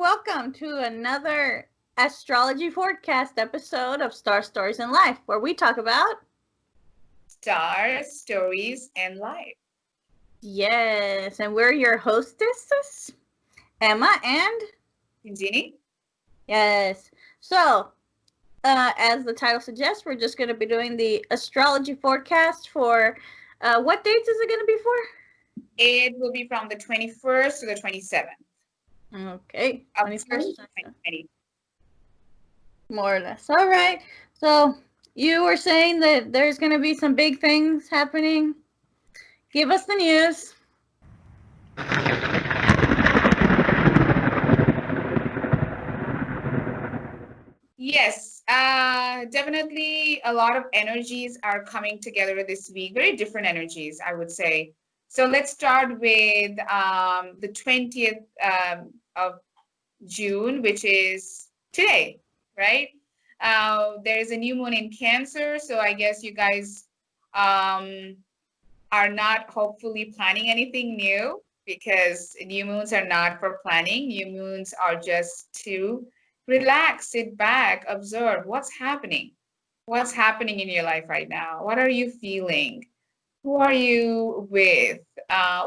welcome to another Astrology Forecast episode of Star Stories in Life, where we talk about Star Stories in Life. Yes, and we're your hostesses, Emma and Jeannie? Yes. So, as the title suggests, we're just going to be doing the astrology forecast for what dates is it going to be for? It will be from the 21st to the 27th. Okay, 21st to 2020. More or less. All right. So, you were saying that there's going to be some big things happening. Give us the news. Yes, definitely a lot of energies are coming together this week. Very different energies, I would say. So let's start with the 20th of June, which is today, right? There is a new moon in Cancer, so I guess you guys are not hopefully planning anything new, because new moons are not for planning. New moons are just to relax, sit back, observe what's happening. What's happening in your life right now? What are you feeling? Who are you with?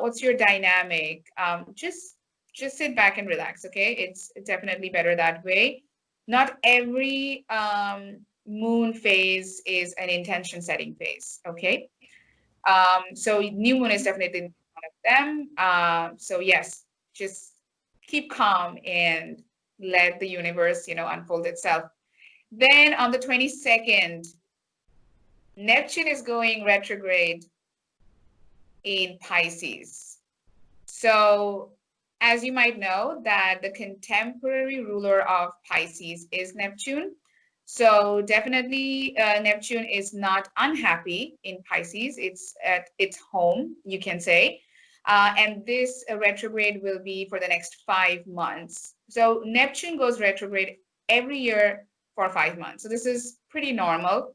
What's your dynamic? Just sit back and relax, okay? It's definitely better that way. Not every moon phase is an intention setting phase, okay? So new moon is definitely one of them. So yes, just keep calm and let the universe, unfold itself. Then on the 22nd, Neptune is going retrograde in Pisces. So as you might know, that the contemporary ruler of Pisces is Neptune. So definitely Neptune is not unhappy in Pisces. It's at its home, you can say. And this retrograde will be for the next 5 months. So Neptune goes retrograde every year for 5 months. So this is pretty normal.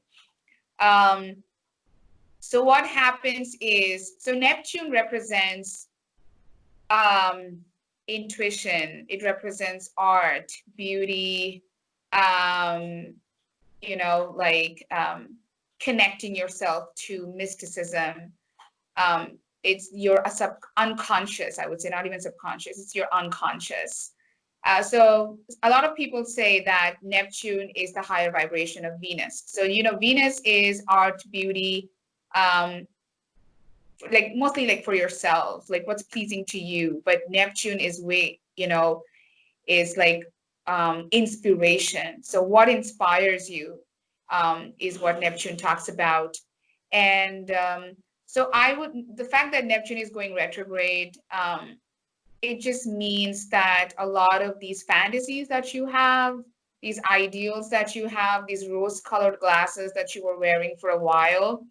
So what happens is, so Neptune represents intuition. It represents art, beauty, connecting yourself to mysticism. It's your unconscious, I would say, not even subconscious, it's your unconscious. So a lot of people say that Neptune is the higher vibration of Venus. So, Venus is art, beauty, like mostly like for yourself, like what's pleasing to you. But Neptune is way, is like inspiration. So what inspires you is what Neptune talks about. And so the fact that Neptune is going retrograde, it just means that a lot of these fantasies that you have, these ideals that you have, these rose-colored glasses that you were wearing for a while,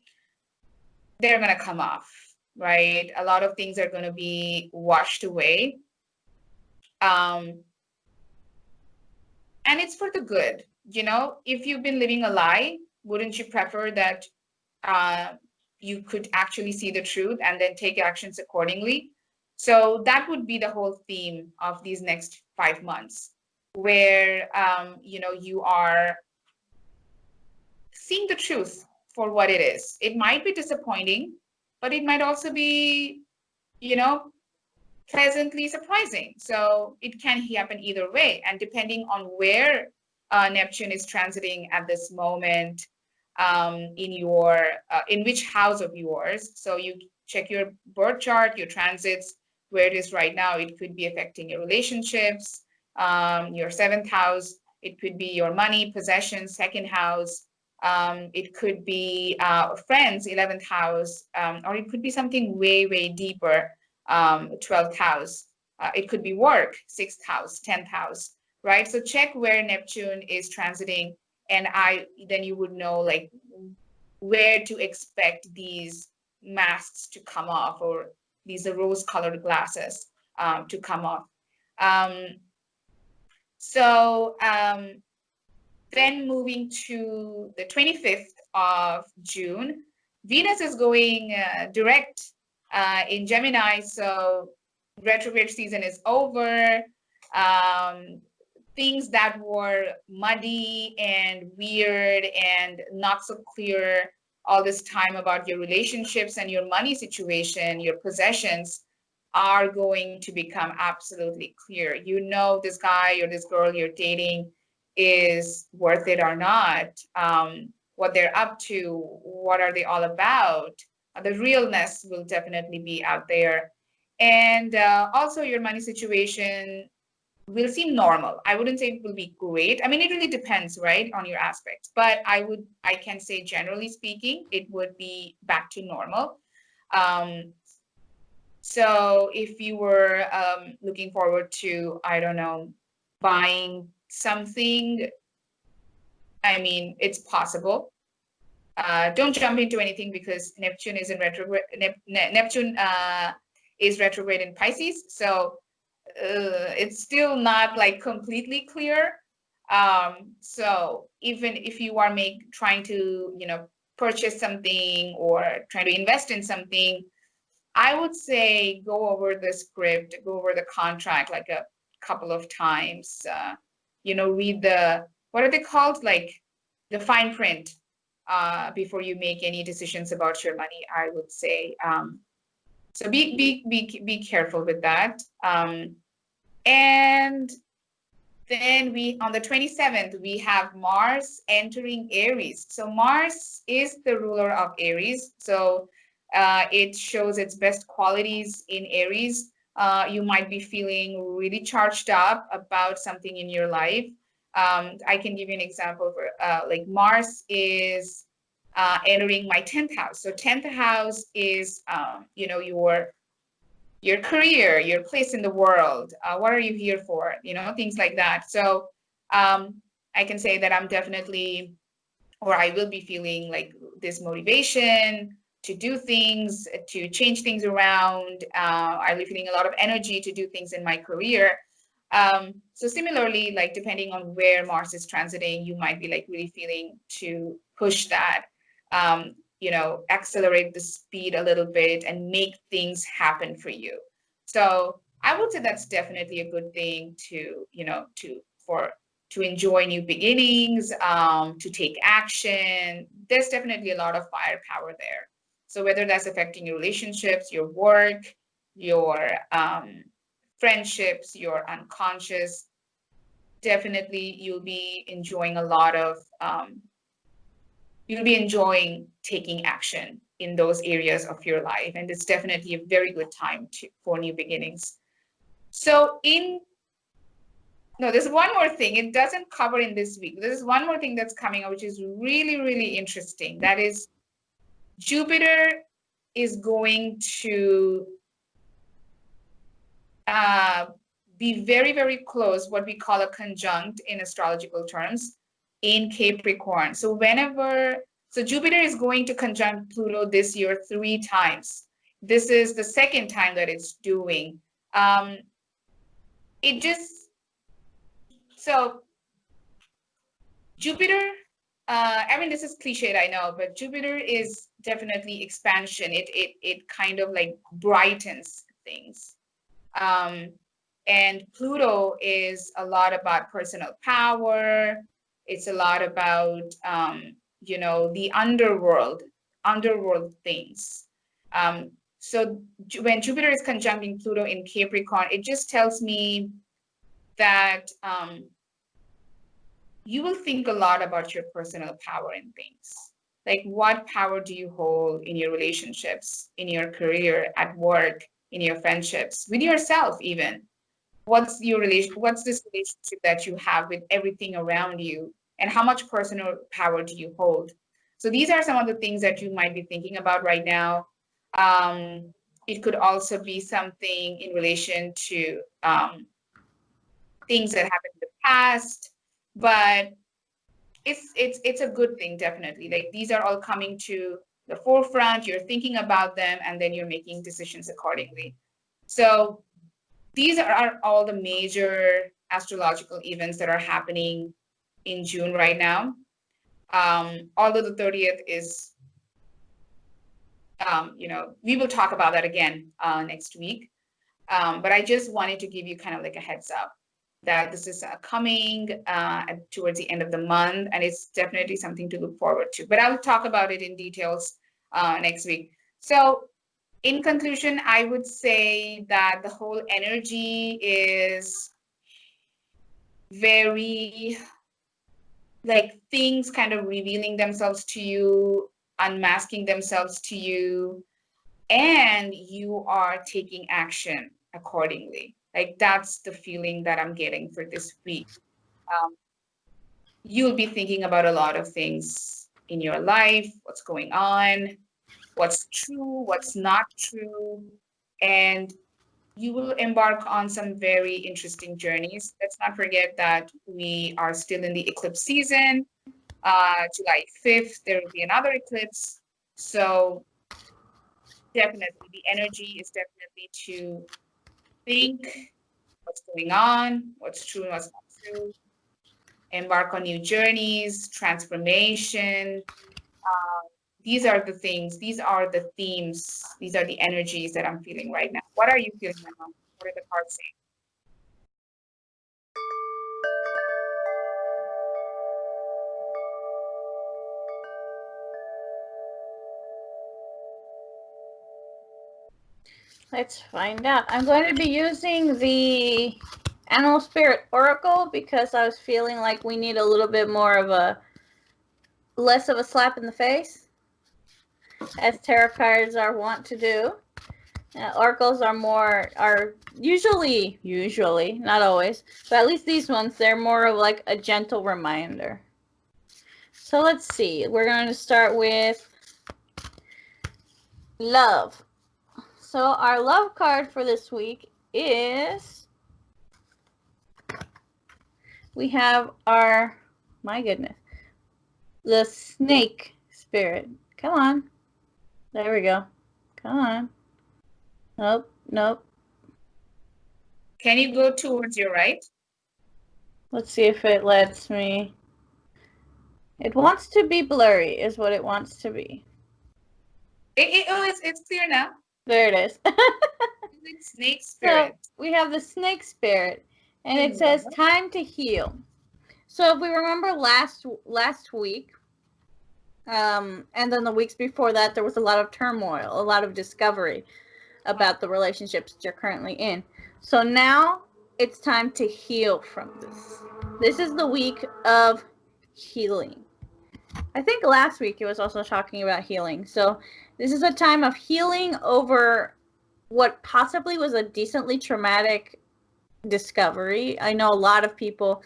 they're going to come off, right? A lot of things are going to be washed away. And it's for the good. If you've been living a lie, wouldn't you prefer that you could actually see the truth and then take actions accordingly? So that would be the whole theme of these next 5 months, where you are seeing the truth for what it is. It might be disappointing, but it might also be, pleasantly surprising. So it can happen either way. And depending on where Neptune is transiting at this moment, in which house of yours. So you check your birth chart, your transits, where it is right now. It could be affecting your relationships, your seventh house. It could be your money, possessions, second house. It could be friends, 11th house, or it could be something way, way deeper, 12th house. It could be work, 6th house, 10th house, right? So check where Neptune is transiting, and then you would know like where to expect these masks to come off, or these rose-colored glasses to come off. Then moving to the 25th of June, Venus is going direct in Gemini. So retrograde season is over. things that were muddy and weird and not so clear all this time about your relationships and your money situation, your possessions, are going to become absolutely clear. You know this guy or this girl you're dating is worth it or not, what they're up to, what are they all about. The realness will definitely be out there. And also your money situation will seem normal. I wouldn't say it will be great. I mean, it really depends, right, on your aspects. But I can say generally speaking, it would be back to normal. Um, so if you were looking forward to, I don't know, buying something, I mean, it's possible. Don't jump into anything because Neptune is in retrograde. Neptune is retrograde in Pisces, so it's still not like completely clear. So even if you are trying to, purchase something or trying to invest in something, I would say go over the script, go over the contract like a couple of times. Read what are they called? Like the fine print before you make any decisions about your money, I would say. So be careful with that. And then on the 27th, we have Mars entering Aries. So Mars is the ruler of Aries. So it shows its best qualities in Aries. You might be feeling really charged up about something in your life. I can give you an example for like Mars is entering my 10th house. So 10th house is, your career, your place in the world. What are you here for? Things like that. So I can say that I'm definitely, or I will be feeling like this motivation to do things, to change things around. I'll be feeling a lot of energy to do things in my career. So similarly, like depending on where Mars is transiting, you might be like really feeling to push that, accelerate the speed a little bit and make things happen for you. So I would say that's definitely a good thing to enjoy new beginnings, to take action. There's definitely a lot of firepower there. So whether that's affecting your relationships, your work, your friendships, your unconscious, definitely you'll be enjoying taking action in those areas of your life. And it's definitely a very good time for new beginnings. So there's one more thing. It doesn't cover in this week. There's one more thing that's coming up, which is really, really interesting. That is Jupiter is going to be very, very close, what we call a conjunct in astrological terms, in Capricorn. So Jupiter is going to conjunct Pluto this year 3 times. This is the second time that it's doing. So Jupiter, I mean, this is cliched, I know, but Jupiter is definitely expansion. It kind of like brightens things. And Pluto is a lot about personal power. It's a lot about, the underworld things. So when Jupiter is conjuncting Pluto in Capricorn, it just tells me that you will think a lot about your personal power in things. Like, what power do you hold in your relationships, in your career, at work, in your friendships, with yourself even? What's this relationship that you have with everything around you, and how much personal power do you hold? So these are some of the things that you might be thinking about right now. It could also be something in relation to things that happened in the past, but it's a good thing, definitely. Like, these are all coming to the forefront, you're thinking about them, and then you're making decisions accordingly. So these are all the major astrological events that are happening in June right now. Although the 30th is, we will talk about that again next week. But I just wanted to give you kind of like a heads up. that this is coming towards the end of the month, and it's definitely something to look forward to. But I'll talk about it in details next week. So, in conclusion, I would say that the whole energy is very like things kind of revealing themselves to you, unmasking themselves to you, and you are taking action accordingly. Like that's the feeling that I'm getting for this week. Um, you'll be thinking about a lot of things in your life, what's going on, what's true, what's not true, and you will embark on some very interesting journeys. Let's not forget that we are still in the eclipse season. July 5th, there will be another eclipse. So definitely the energy is definitely to think what's going on, what's true and what's not true, embark on new journeys, transformation. These are the things, these are the themes, these are the energies that I'm feeling right now. What are you feeling right now? What are the cards saying? Let's find out. I'm going to be using the Animal Spirit Oracle because I was feeling like we need a little bit more of a less of a slap in the face, as tarot cards are wont to do. Oracles are usually, not always, but at least these ones, they're more of like a gentle reminder. So let's see. We're going to start with love. So our love card for this week is, we have our, my goodness, the snake spirit. Come on. There we go. Come on. Nope, nope. Can you go towards your right? Let's see if it lets me. It wants to be blurry, is what it wants to be. It's clear now. There it is. Snake spirit. So we have the snake spirit, and it says time to heal. So if we remember last week, and then the weeks before that, there was a lot of turmoil, a lot of discovery about the relationships that you're currently in. So now it's time to heal from this. This is the week of healing. I think last week it was also talking about healing. So this is a time of healing over what possibly was a decently traumatic discovery. I know a lot of people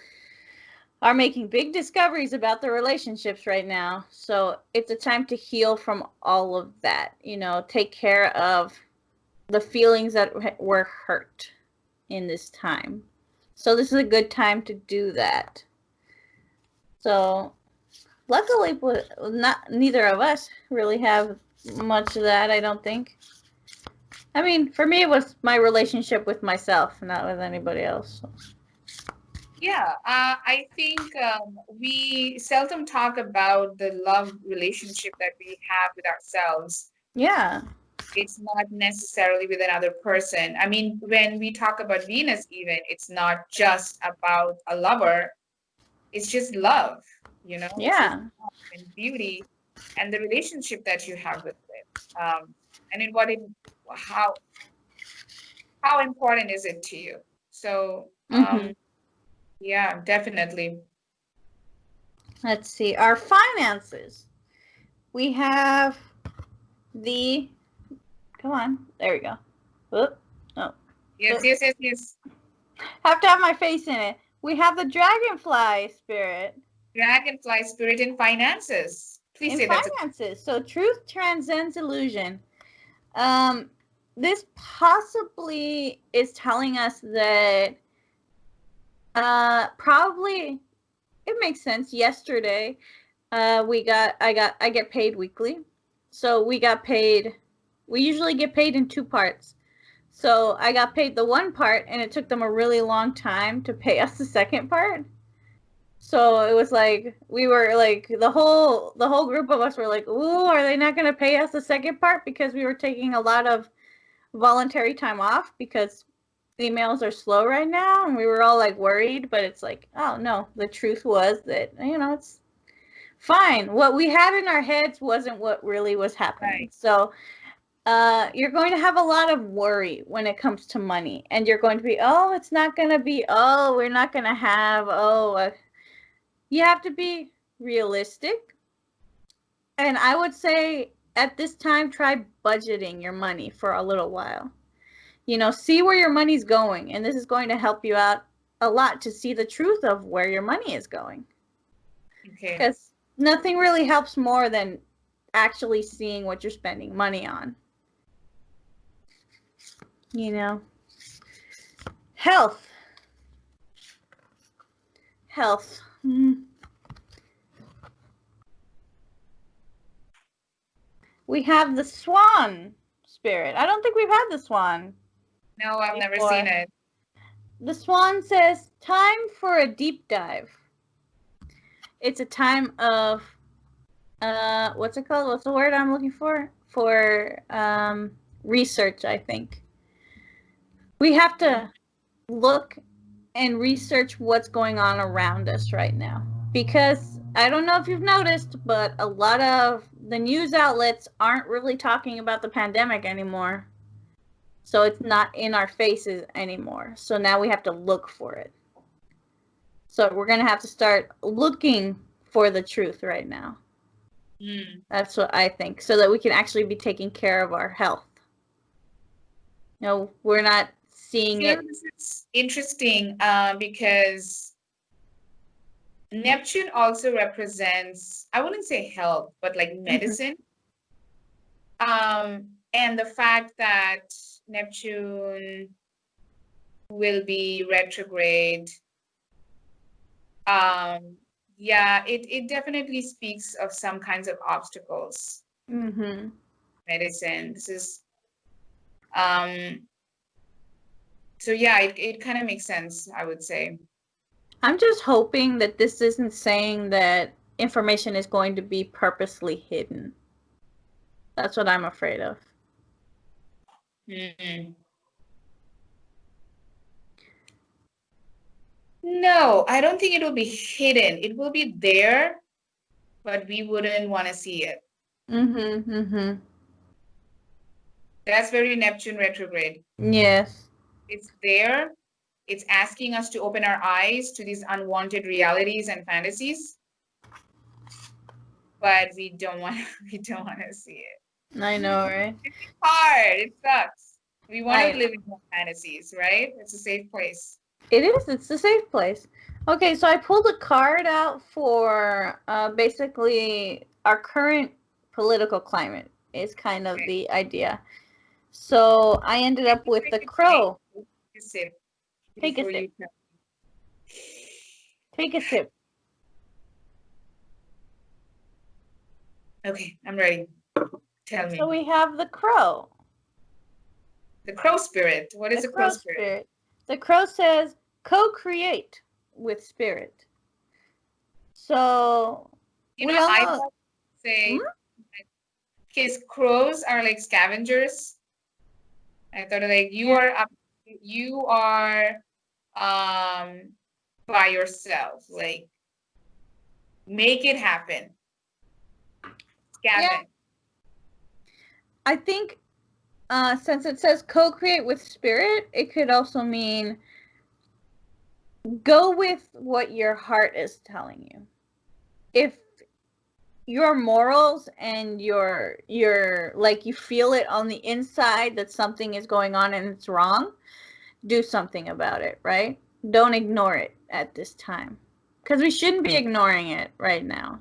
are making big discoveries about their relationships right now. So it's a time to heal from all of that. You know, take care of the feelings that were hurt in this time. So this is a good time to do that. So luckily, neither of us really have much of that, I don't think. I mean, for me, it was my relationship with myself, not with anybody else. So. Yeah, I think we seldom talk about the love relationship that we have with ourselves. Yeah. It's not necessarily with another person. I mean, when we talk about Venus, even, it's not just about a lover. It's just love, you know? Yeah. And beauty and the relationship that you have with it. And in how important is it to you? So, yeah, definitely. Let's see. Our finances. We have the, come on, there we go. Oop. Oh. Yes. Have to have my face in it. We have the dragonfly spirit. Dragonfly spirit in finances. Please say that. Finances. So truth transcends illusion. This possibly is telling us that probably it makes sense. Yesterday, I get paid weekly. So we got paid. We usually get paid in 2 parts. So I got paid the one part, and it took them a really long time to pay us the second part. So it was like, we were like, the whole group of us were like, ooh, are they not going to pay us the second part? Because we were taking a lot of voluntary time off because emails are slow right now, and we were all like worried, but it's like, oh no, the truth was that, it's fine. What we had in our heads wasn't what really was happening. Right. So you're going to have a lot of worry when it comes to money, and you're going to be, oh, it's not going to be, oh, we're not going to have, you have to be realistic. And I would say at this time, try budgeting your money for a little while. See where your money's going, and this is going to help you out a lot to see the truth of where your money is going. Okay. Because nothing really helps more than actually seeing what you're spending money on. Health. We have the swan spirit. I don't think we've had the swan. No, I've never seen it. The swan says, time for a deep dive. It's a time of, what's it called? What's the word I'm looking for? For research, I think. We have to look and research what's going on around us right now. Because I don't know if you've noticed, but a lot of the news outlets aren't really talking about the pandemic anymore. So it's not in our faces anymore. So now we have to look for it. So we're going to have to start looking for the truth right now. That's what I think. So that we can actually be taking care of our health. We're not seeing it. This is interesting because Neptune also represents, I wouldn't say health, but like medicine. And the fact that Neptune will be retrograde, it definitely speaks of some kinds of obstacles. Medicine. This is so yeah, it kind of makes sense, I would say. I'm just hoping that this isn't saying that information is going to be purposely hidden. That's what I'm afraid of. No, I don't think it will be hidden. It will be there, but we wouldn't want to see it. That's very Neptune retrograde. Yes. It's there. It's asking us to open our eyes to these unwanted realities and fantasies, but we don't want to see it. I know, right? It's hard. It sucks. We want to live in more fantasies, right? It's a safe place. It is. It's a safe place. Okay, so I pulled a card out for basically our current political climate is kind of the idea. So I ended up with the crow. Take a sip. Take a sip. Okay, I'm ready. Tell me. So we have the crow. The crow spirit. What is the crow spirit? The crow says, co-create with spirit. So, I would say, because crows are like scavengers. I thought like you are by yourself. Like, make it happen. Scavenge. Yeah. I think since it says co-create with spirit, it could also mean go with what your heart is telling you. If your morals and your like you feel it on the inside that something is going on and it's wrong, do something about it, right? Don't ignore it at this time, because we shouldn't be ignoring it right now.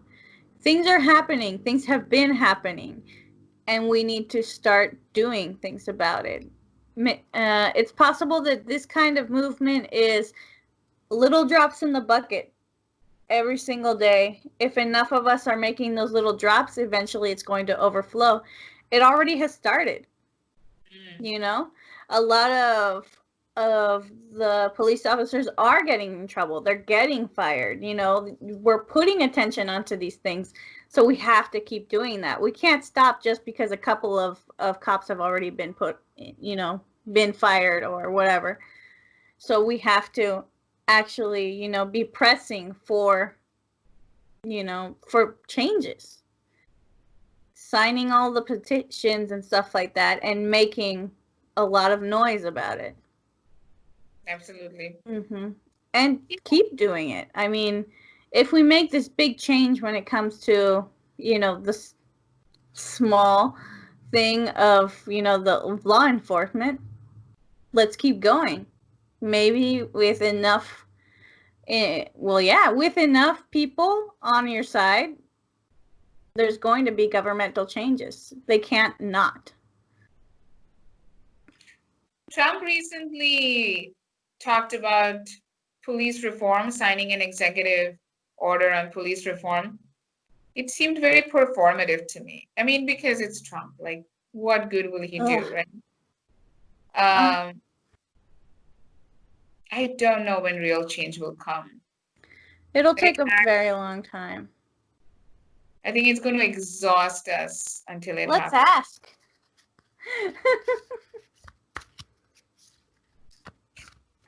Things are happening. Things have been happening. And we need to start doing things about it. It's possible that this kind of movement is little drops in the bucket every single day. If enough of us are making those little drops, eventually it's going to overflow. It already has started. A lot of the police officers are getting in trouble. They're getting fired. We're putting attention onto these things. So we have to keep doing that. We can't stop just because a couple of cops have already been been fired or whatever. So we have to actually, be pressing for, for changes, signing all the petitions and stuff like that, and making a lot of noise about it. Absolutely. And keep doing it. I mean, if we make this big change when it comes to, this small thing of, the law enforcement, let's keep going. Maybe with enough, with enough people on your side, there's going to be governmental changes. They can't not. Trump recently talked about police reform, signing an executive order on police reform. It seemed very performative to me. I mean, because it's Trump. Like, what good will he do, right? I don't know when real change will come. It'll take a very long time. I think it's going to exhaust us until it happens. Let's ask.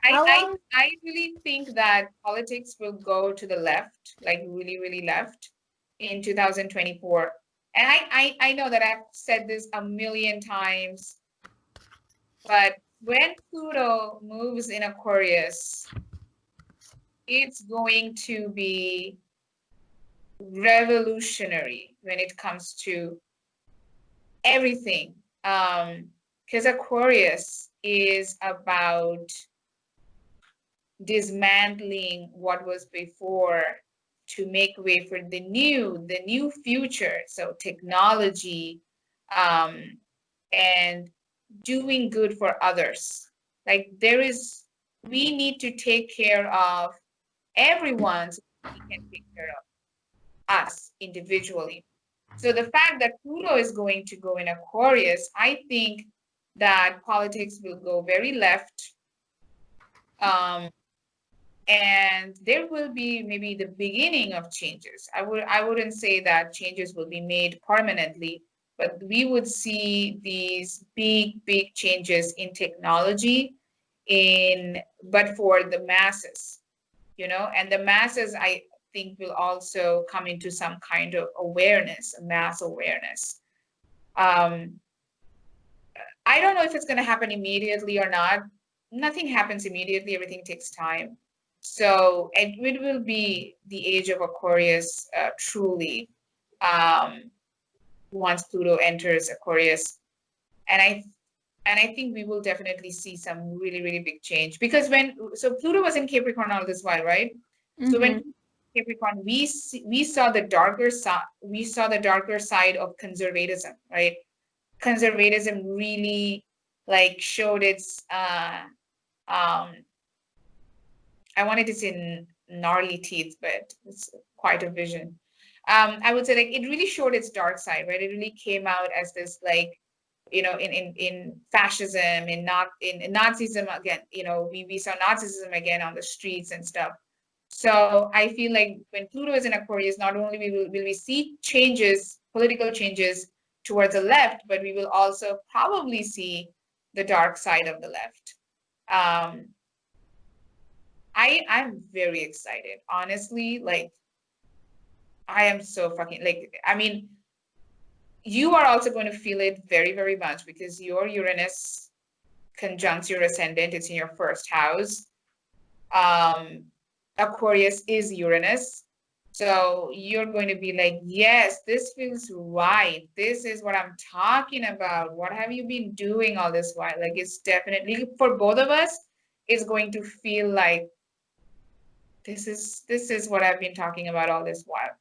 I really think that politics will go to the left, like really, really left in 2024. And I know that I've said this a million times, but when Pluto moves in Aquarius, it's going to be revolutionary when it comes to everything. Because Aquarius is about dismantling what was before to make way for the new future. So technology, and doing good for others. Like we need to take care of everyone so we can take care of us individually. So the fact that Pluto is going to go in Aquarius, I think that politics will go very left. And there will be maybe the beginning of changes. I wouldn't say that changes will be made permanently, but we would see these big changes in technology but for the masses, and the masses, I think, will also come into some kind of awareness, mass awareness. I don't know if it's going to happen immediately or not. Nothing happens immediately. Everything takes time. So it will be the age of Aquarius, truly, once Pluto enters Aquarius. And I think we will definitely see some really, really big change, because Pluto was in Capricorn all this while, right? So when Capricorn, we saw the darker side. We saw the darker side of conservatism, right? Conservatism really showed its I wanted to say gnarly teeth, but it's quite a vision. I would say it really showed its dark side, right? It really came out as this in fascism, in Nazism again. We saw Nazism again on the streets and stuff. So I feel like when Pluto is in Aquarius, not only will we see changes, political changes towards the left, but we will also probably see the dark side of the left. I'm very excited, honestly. I am so fucking you are also going to feel it very, very much, because your Uranus conjuncts your ascendant. It's in your first house. Aquarius is Uranus. So you're going to be like, yes, this feels right. This is what I'm talking about. What have you been doing all this while? It's definitely, for both of us, it's going to feel like this is what I've been talking about all this while.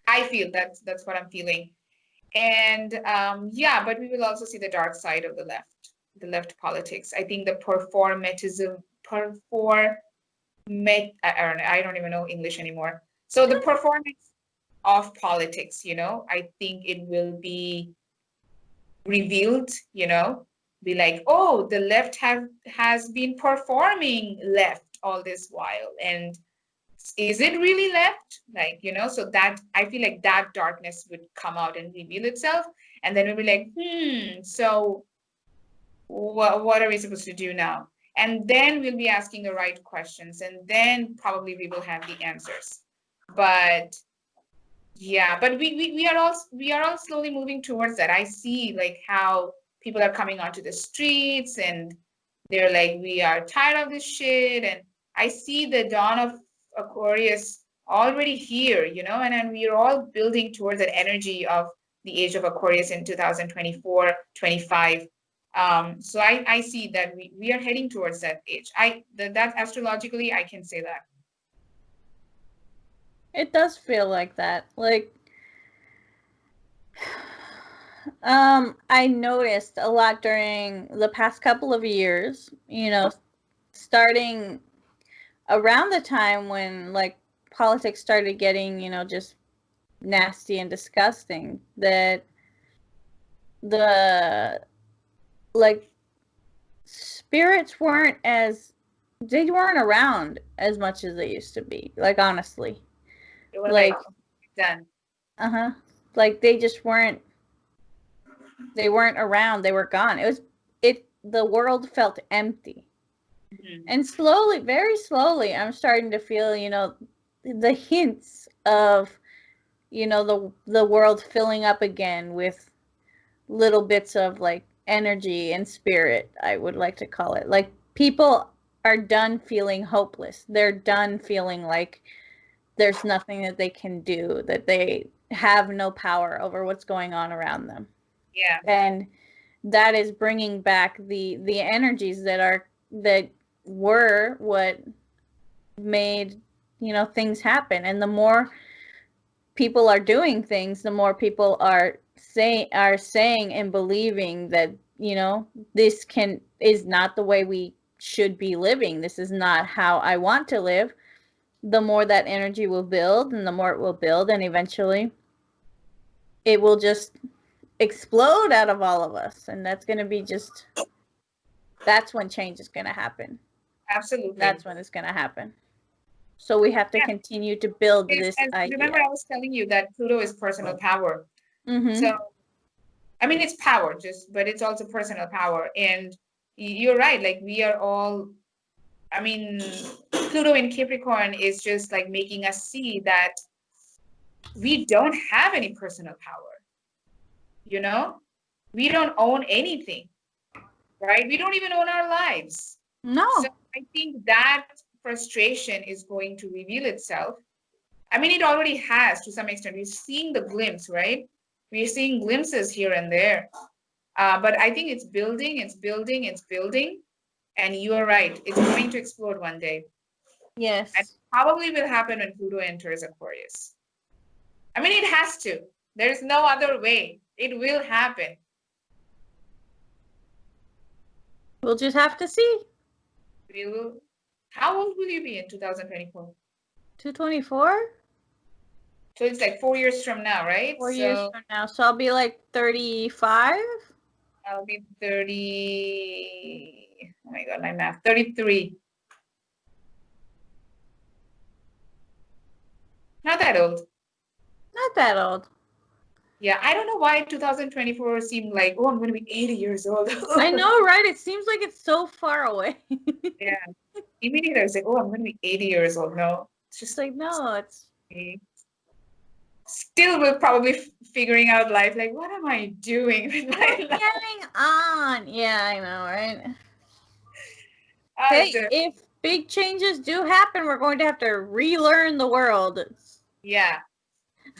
I feel that's what I'm feeling. And but we will also see the dark side of the left politics. I think the I don't even know English anymore. So the performance of politics, I think it will be revealed, be like, oh, the left has been performing left all this while, and is it really left? So that I feel like that darkness would come out and reveal itself, and then we'll be like, so what are we supposed to do now? And then we'll be asking the right questions, and then probably we will have the answers. But yeah, but we are all slowly moving towards that. I see like how people are coming onto the streets and they're like, we are tired of this shit. And I see the dawn of Aquarius already here, you know, and we are all building towards that energy of the age of Aquarius in 2024, 25. So I see that we are heading towards that age. That astrologically, I can say that. It does feel like that. Like, I noticed a lot during the past couple of years, you know, starting around the time when like politics started getting, you know, just nasty and disgusting, that the like spirits they weren't around as much as they used to be. Like, honestly. It was Like, done. Like they just weren't around. They were gone. The world felt empty. Mm-hmm. And slowly, very slowly, I'm starting to feel, you know, the hints of, you know, the world filling up again with little bits of like energy and spirit, I would like to call it. Like, people are done feeling hopeless. They're done feeling like there's nothing that they can do, that they have no power over what's going on around them. Yeah. And that is bringing back the energies that were what made, you know, things happen. And the more people are doing things, the more people are saying and believing that, you know, this is not the way we should be living. This is not how I want to live. The more that energy will build, and the more it will build, and eventually it will just explode out of all of us. And that's going to be that's when change is going to happen. Absolutely. That's when it's going to happen. So we have to continue to build this idea. Remember, I was telling you that Pluto is personal power. Mm-hmm. So, I mean, it's power, but it's also personal power. And you're right. Like, we are all, I mean, Pluto in Capricorn is just like making us see that we don't have any personal power. You know, we don't own anything, right? We don't even own our lives. No. So I think that frustration is going to reveal itself. I mean, it already has to some extent. We're seeing the glimpse, right? We're seeing glimpses here and there. But I think it's building. And you are right. It's going to explode one day. Yes. And probably will happen when Pluto enters Aquarius. I mean, it has to. There's no other way. It will happen. We'll just have to see. How old will you be in 2024? 224? So it's like 4 years from now, right? 4 years from now. So I'll be like 35? I'll be 30. Oh my God, my math. 33. Not that old. Not that old. Yeah, I don't know why 2024 seemed like, oh, I'm going to be 80 years old. I know, right? It seems like it's so far away. Yeah. Immediately I was like, oh, I'm going to be 80 years old. No. It's just like, no, it's... Still, we're probably figuring out life. Like, what am I doing with my life? Getting on. Yeah, I know, right? Hey, if big changes do happen, we're going to have to relearn the world. Yeah.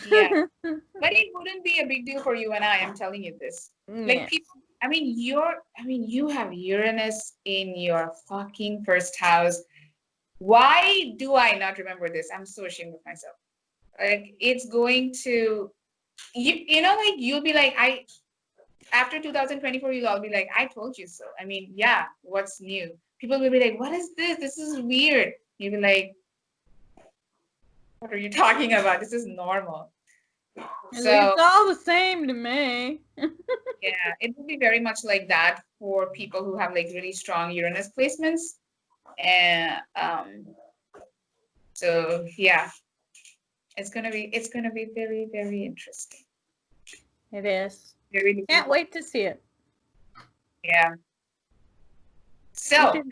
Yeah. But it wouldn't be a big deal for you and I'm telling you this. Like, people, I mean, you have Uranus in your fucking first house. Why do I not remember this? I'm so ashamed of myself. Like, it's going to, you know, like, you'll be like, after 2024, you'll all be like, I told you so. I mean, yeah, what's new? People will be like, what is this? This is weird. You'll be like, what are you talking about? This is normal. So it's all the same to me. Yeah, it will be very much like that for people who have like really strong Uranus placements. And so yeah, it's gonna be very, very interesting. It is. Can't wait to see it. Yeah. So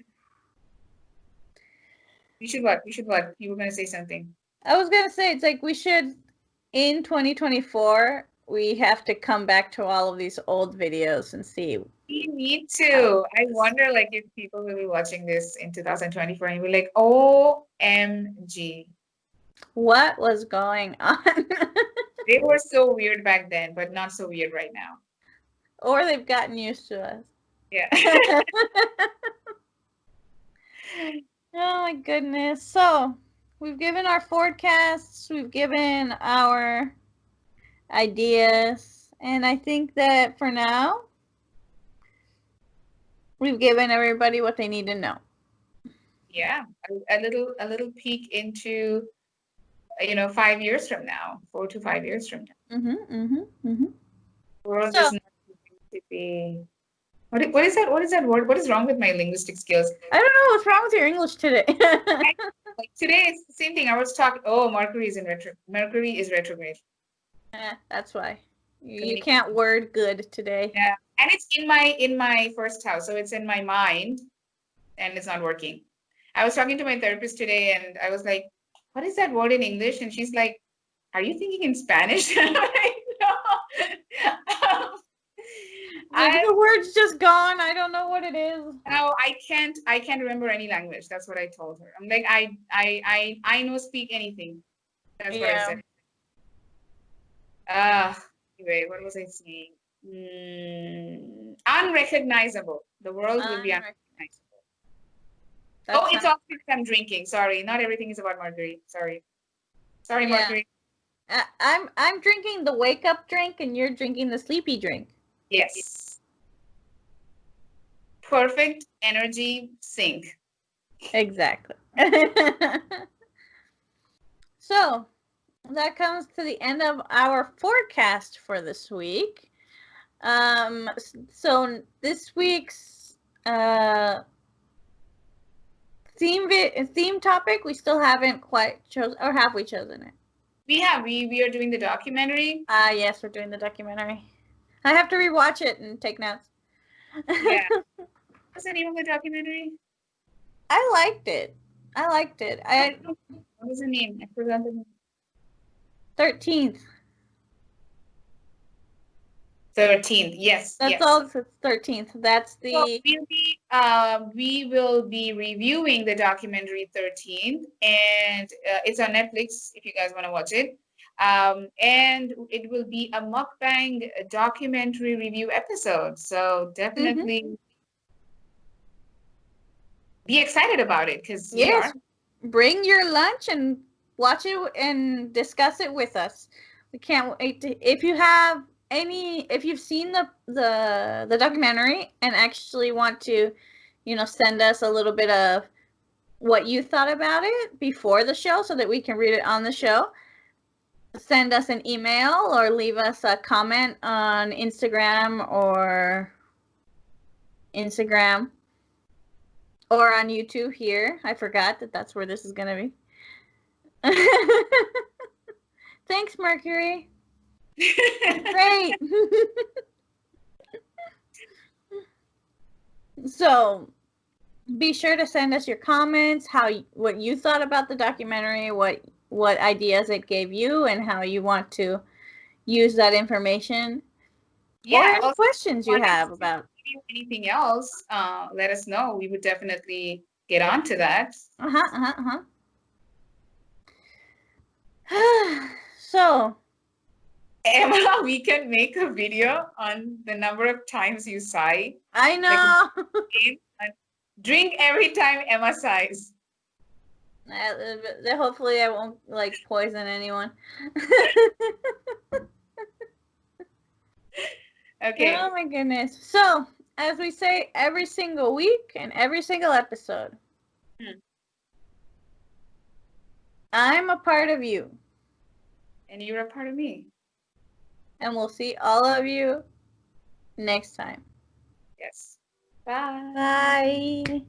We should what? We should what? You were going to say something. I was going to say, it's like we should, in 2024, we have to come back to all of these old videos and see. We need to. I wonder, like, if people will be watching this in 2024 and be like, OMG. What was going on? They were so weird back then, but not so weird right now. Or they've gotten used to us. Yeah. Oh my goodness. So, we've given our forecasts, we've given our ideas, and I think that for now, we've given everybody what they need to know. Yeah, a little peek into 5 years from now, 4 to 5 years from now. The world is not going to be. What is that? What is that word? What is wrong with my linguistic skills? I don't know what's wrong with your English today. Like today, it's the same thing. I was talking. Oh, Mercury is retrograde. That's why you can't word good today. Yeah, and it's in my first house, so it's in my mind, and it's not working. I was talking to my therapist today, and I was like, "What is that word in English?" And she's like, "Are you thinking in Spanish?" I'm like, "No." The word's just gone. I don't know what it is. No, I can't remember any language. That's what I told her. I'm like, I know speak anything. That's what I said. Anyway, what was I saying? Unrecognizable. The world will be unrecognizable. It's also because I'm drinking. Sorry, not everything is about Mercury. Sorry, Mercury. I'm drinking the wake up drink, and you're drinking the sleepy drink. Yes. Perfect energy sync. Exactly. So that comes to the end of our forecast for this week. So this week's theme topic we still haven't quite chosen, or have we chosen it? We have. We are doing the documentary. Yes, we're doing the documentary. I have to rewatch it and take notes. Yeah. What's the name of the documentary? I liked it. What was the name? I forgot the name. 13th. 13th. Yes. That's all. It's 13th. That's the. So we will be reviewing the documentary 13th, and it's on Netflix if you guys want to watch it. And it will be a mukbang documentary review episode. So definitely be excited about it, because bring your lunch and watch it and discuss it with us. We can't wait to, if you've seen the documentary and actually want to, send us a little bit of what you thought about it before the show so that we can read it on the show, send us an email or leave us a comment on Instagram or on YouTube here. I forgot that's where this is going to be. Thanks, Mercury. Great. So be sure to send us your comments, what you thought about the documentary, what ideas it gave you, and how you want to use that information. Yeah. Or any questions you have about anything else, let us know. We would definitely get on to that. So, Emma, we can make a video on the number of times you sigh. I know. Drink every time Emma sighs. Hopefully I won't poison anyone. Okay. Oh my goodness. So, as we say every single week and every single episode, I'm a part of you. And you're a part of me. And we'll see all of you next time. Yes. Bye. Bye.